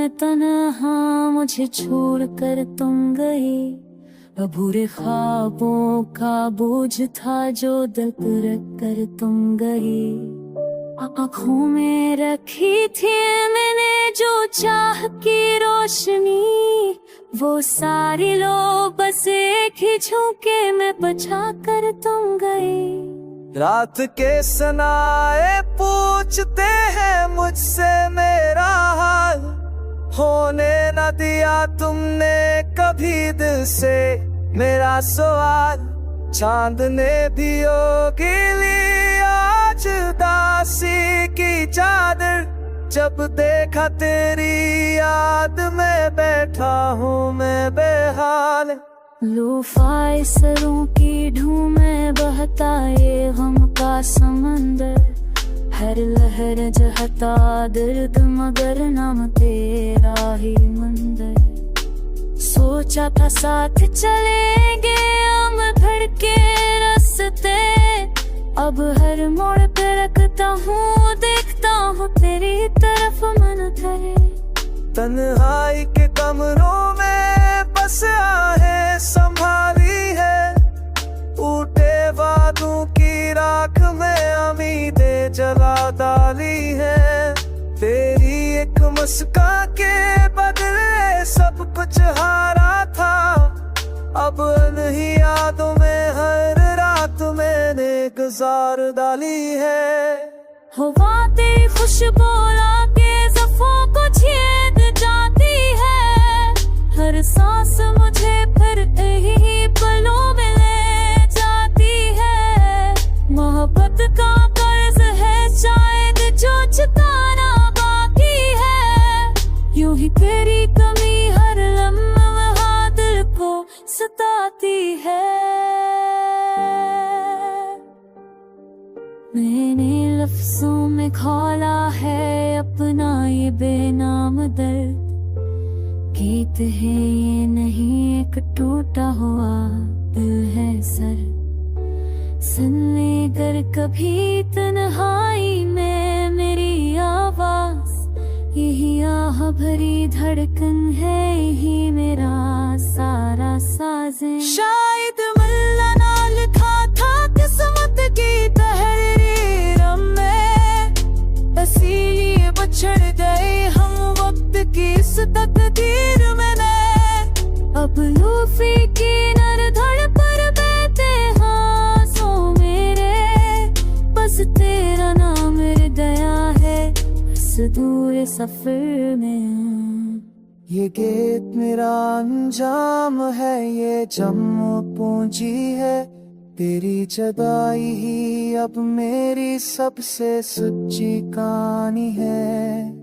में तन्हा मुझे छोड़कर तुम गई। अधूरे ख्वाबों का बोझ था जो दिल पर रख कर तुम गई। आँखों में रखी थी मैंने जो चाह की रोशनी, वो सारी लो बस एक ही झोंके में बचा कर तुम गई। रात के सनाए पूछते हैं मुझसे मेरा हाल, होने न दिया तुमने कभी दिल से मेरा सवाल। चांद ने दियोगी ली आज दासी की चादर, जब देखा तेरी याद में बैठा हूँ मैं बेहाल। लो फायसलों की धूम में बहता ये गम का समंदर, हर लहर जहता दर्द मगर नाम तेरा ही मंदिर। सोचा था साथ चलेंगे हम धड़के रास्ते, अब हर मोड़ पे रखता हूँ देखता हूँ तेरी तरफ मन धरे। तन्हाई के कमरों में बस आहें संभाली है, टूटे वादों की राख में उम्मीदें जला डाली है। तेरी एक मुस्कान के बदले सब कुछ हारा था, अब इन्हीं यादों में हर रात मैंने गुजार डाली है। हवा तेरी खुशबू लाके ज़फ़ों को छेद जाती है, हर सांस मुझे फिर यही पलों में ले जाती है। मोहब्बत का कर्ज है शायद जो चुकाना बाकी है, यूं ही तेरी कमी हर लम्हा दिल को सताती है। मैंने लफ्जों में खोला है अपना ये बेनाम दर्द, गीत है ये नहीं एक टूटा हुआ दिल है सर। सुन ले कर कभी तन्हाई में मेरी आवाज, यही आह भरी धड़कन है यही मेरा सारा साज़ें। शायद मिलना ना लिखा था किस्मत की तहरीर में, इसीलिए बिछड़ गए हम वक्त की इस तकदीर में। अब लूफी की नर धड़ पर बहते हाथों मेरे, बस तेरा नाम दया है इस दूर सफर में। ये गीत मेरा अंजाम है, ये जम्मू पूंजी है, तेरी जुदाई ही अब मेरी सबसे सच्ची कहानी है।